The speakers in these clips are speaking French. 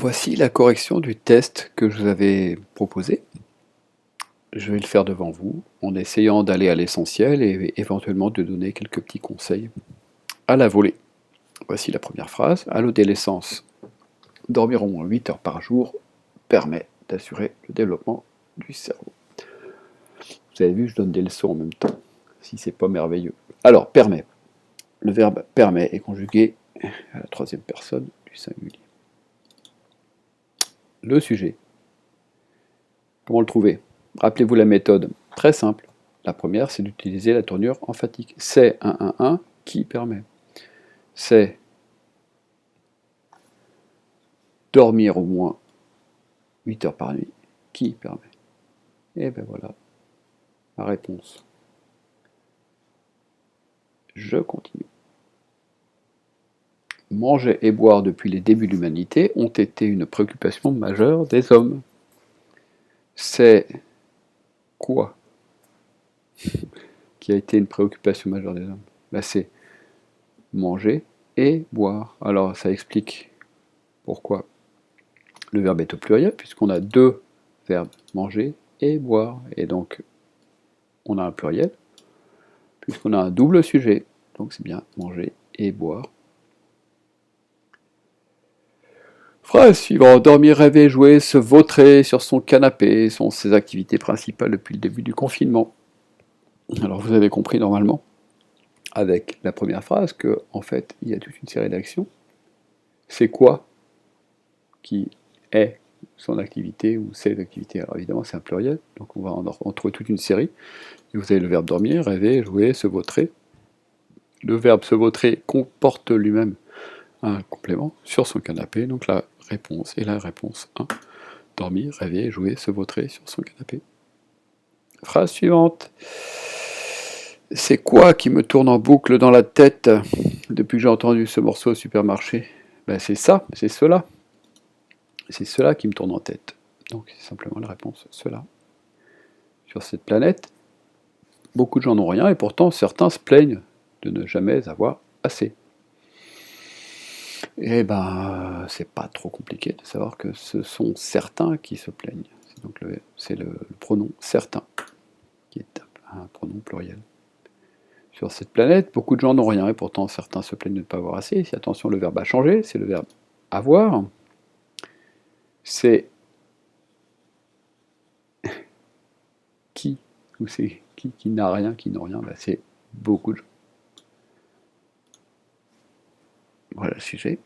Voici la correction du test que je vous avais proposé. Je vais le faire devant vous, en essayant d'aller à l'essentiel et éventuellement de donner quelques petits conseils à la volée. Voici la première phrase. À l'adolescence, dormir au moins 8 heures par jour permet d'assurer le développement du cerveau. Vous avez vu, je donne des leçons en même temps, si c'est pas merveilleux. Alors, permet. Le verbe permet est conjugué à la troisième personne du singulier. Le sujet. Comment le trouver? Rappelez-vous la méthode. Très simple. La première, c'est d'utiliser la tournure emphatique. C'est un qui permet. C'est dormir au moins 8 heures par nuit qui permet. Et ben voilà ma réponse. Je continue. Manger et boire depuis les débuts de l'humanité ont été une préoccupation majeure des hommes. C'est quoi qui a été une préoccupation majeure des hommes? Ben c'est manger et boire. Alors ça explique pourquoi le verbe est au pluriel, puisqu'on a deux verbes, manger et boire. Et donc on a un pluriel, puisqu'on a un double sujet. Donc c'est bien manger et boire. Phrase suivante. Dormir, rêver, jouer, se vautrer sur son canapé sont ses activités principales depuis le début du confinement. Alors vous avez compris normalement, avec la première phrase, que en fait il y a toute une série d'actions. C'est quoi qui est son activité ou ses activités? Alors évidemment c'est un pluriel, donc on va en trouver toute une série. Et vous avez le verbe dormir, rêver, jouer, se vautrer. Le verbe se vautrer comporte lui-même un complément sur son canapé, donc la réponse est la réponse 1. Dormir, rêver, jouer, se vautrer sur son canapé. Phrase suivante. C'est quoi qui me tourne en boucle dans la tête depuis que j'ai entendu ce morceau au supermarché? Ben c'est ça, c'est cela. C'est cela qui me tourne en tête. Donc c'est simplement la réponse, cela. Sur cette planète, beaucoup de gens n'ont rien et pourtant certains se plaignent de ne jamais avoir assez. Eh ben, c'est pas trop compliqué de savoir que ce sont certains qui se plaignent. C'est le pronom certain qui est un pronom pluriel. Sur cette planète, beaucoup de gens n'ont rien et pourtant certains se plaignent de ne pas avoir assez. Si attention, le verbe a changé, c'est le verbe avoir. C'est qui, ou c'est qui n'a rien, qui n'ont rien, ben c'est beaucoup de gens. Voilà le sujet.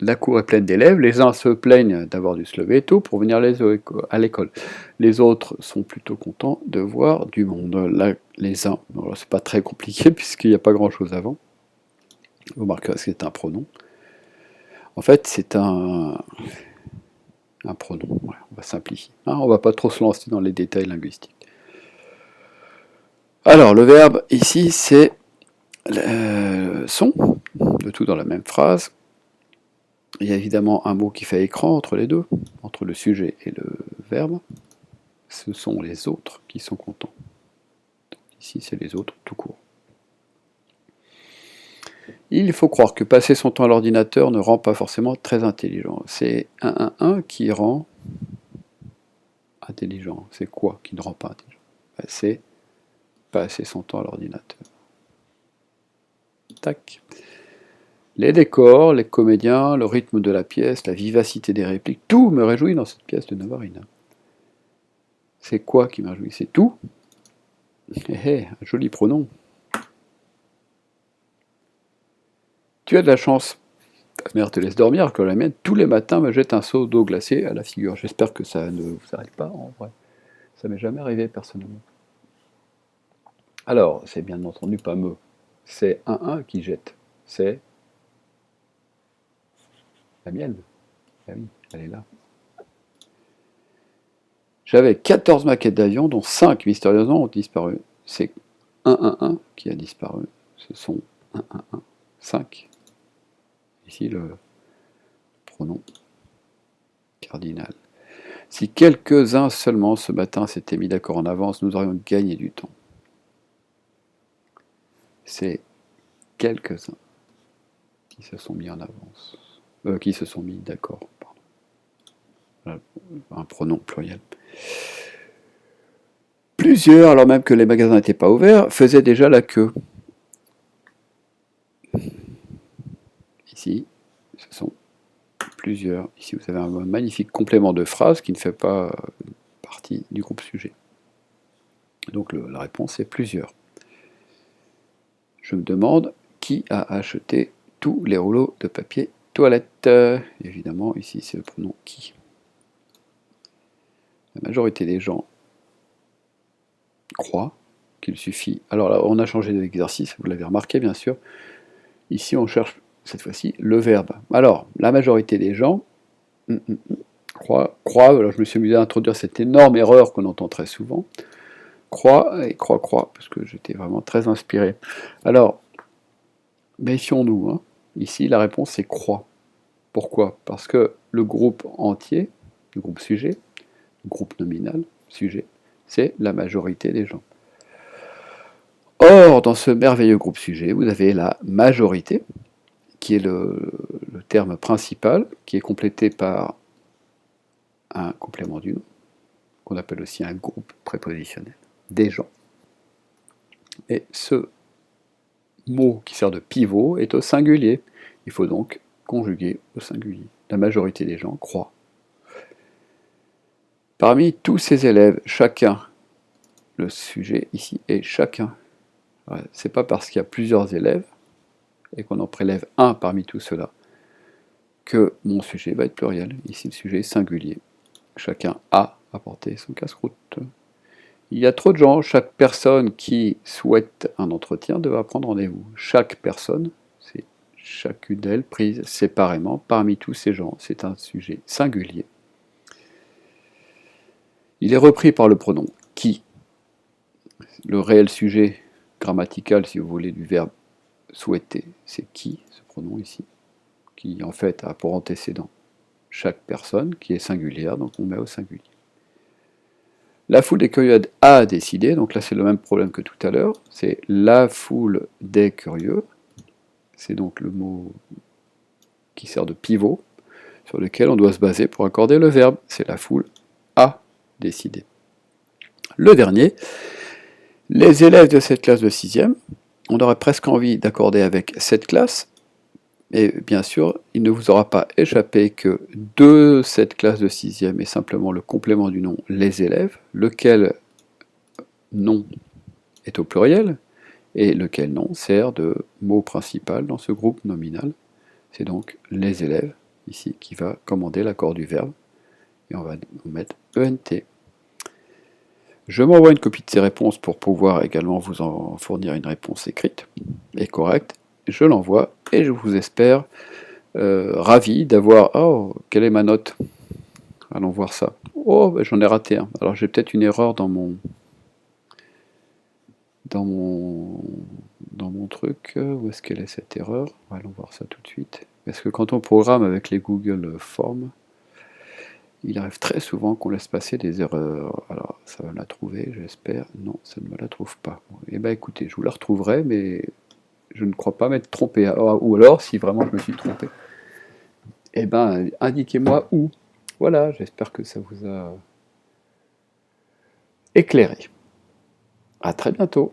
La cour est pleine d'élèves, les uns se plaignent d'avoir dû se lever tôt pour venir à l'école. Les autres sont plutôt contents de voir du monde. Là, les uns, c'est pas très compliqué puisqu'il n'y a pas grand chose avant. Vous remarquerez que c'est un pronom. En fait, c'est un pronom. Ouais, on va simplifier. Hein, on va pas trop se lancer dans les détails linguistiques. Alors, le verbe ici, c'est sont, de tout dans la même phrase. Il y a évidemment un mot qui fait écran entre les deux, entre le sujet et le verbe. Ce sont les autres qui sont contents. Ici, c'est les autres tout court. Il faut croire que passer son temps à l'ordinateur ne rend pas forcément très intelligent. C'est un qui rend intelligent. C'est quoi qui ne rend pas intelligent? C'est passer son temps à l'ordinateur. Tac. Les décors, les comédiens, le rythme de la pièce, la vivacité des répliques, tout me réjouit dans cette pièce de Navarine. C'est quoi qui me réjouit? C'est tout. Un joli pronom. Tu as de la chance. Ta mère te laisse dormir, que la mienne, tous les matins, me jette un seau d'eau glacée à la figure. J'espère que ça ne vous arrive pas, en vrai. Ça m'est jamais arrivé, personnellement. Alors, c'est bien entendu pas me. C'est un qui jette. C'est la mienne. Ah oui, elle est là. J'avais 14 maquettes d'avions, dont 5 mystérieusement ont disparu. C'est 1 qui a disparu. Ce sont 5. Ici, le pronom cardinal. Si quelques-uns seulement ce matin s'étaient mis d'accord en avance, nous aurions gagné du temps. C'est quelques-uns qui se sont mis en avance. Qui se sont mis d'accord, pardon. Voilà, un pronom pluriel. Plusieurs, alors même que les magasins n'étaient pas ouverts, faisaient déjà la queue. Ici, ce sont plusieurs. Ici, vous avez un magnifique complément de phrase qui ne fait pas partie du groupe sujet. Donc la réponse est plusieurs. Je me demande qui a acheté tous les rouleaux de papier toilette. Évidemment, ici, c'est le pronom qui. La majorité des gens croient qu'il suffit. Alors là, on a changé d'exercice, vous l'avez remarqué bien sûr. Ici, on cherche cette fois-ci le verbe. Alors, la majorité des gens croient. Alors je me suis amusé à introduire cette énorme erreur qu'on entend très souvent. Croient et croient, parce que j'étais vraiment très inspiré. Alors, méfions-nous. Hein. Ici, la réponse c'est croit. Pourquoi? Parce que le groupe entier, le groupe sujet, le groupe nominal, sujet, c'est la majorité des gens. Or, dans ce merveilleux groupe sujet, vous avez la majorité, qui est le terme principal, qui est complété par un complément du nom, qu'on appelle aussi un groupe prépositionnel, des gens. Et ce mot qui sert de pivot est au singulier. Il faut donc conjuguer au singulier. La majorité des gens croient. Parmi tous ces élèves, chacun, le sujet ici est chacun. C'est pas parce qu'il y a plusieurs élèves et qu'on en prélève un parmi tous ceux-là que mon sujet va être pluriel. Ici, le sujet est singulier. Chacun a apporté son casse-croûte. Il y a trop de gens, chaque personne qui souhaite un entretien devra prendre rendez-vous. Chaque personne, c'est chacune d'elles prise séparément parmi tous ces gens. C'est un sujet singulier. Il est repris par le pronom qui. Le réel sujet grammatical, si vous voulez, du verbe souhaiter, c'est qui, ce pronom ici, qui en fait a pour antécédent chaque personne, qui est singulière, donc on met au singulier. La foule des curieux a décidé, donc là c'est le même problème que tout à l'heure, c'est la foule des curieux, c'est donc le mot qui sert de pivot, sur lequel on doit se baser pour accorder le verbe, c'est la foule a décidé. Le dernier, les élèves de cette classe de 6e, on aurait presque envie d'accorder avec cette classe, et bien sûr, il ne vous aura pas échappé que de cette classe de 6e est simplement le complément du nom les élèves, lequel nom est au pluriel, et lequel nom sert de mot principal dans ce groupe nominal. C'est donc les élèves, ici, qui va commander l'accord du verbe, et on va mettre ENT. Je m'envoie une copie de ces réponses pour pouvoir également vous en fournir une réponse écrite et correcte. Je l'envoie et je vous espère ravi d'avoir... Oh, quelle est ma note? Allons voir ça. Oh, ben, j'en ai raté un. Alors j'ai peut-être une erreur dans mon truc. Où est-ce qu'elle est cette erreur? Allons voir ça tout de suite. Parce que quand on programme avec les Google Forms, il arrive très souvent qu'on laisse passer des erreurs. Alors, ça va me la trouver, j'espère. Non, ça ne me la trouve pas. Eh bien, écoutez, je vous la retrouverai, mais je ne crois pas m'être trompé. Ou alors, si vraiment je me suis trompé, eh bien, indiquez-moi où. Voilà, j'espère que ça vous a éclairé. À très bientôt.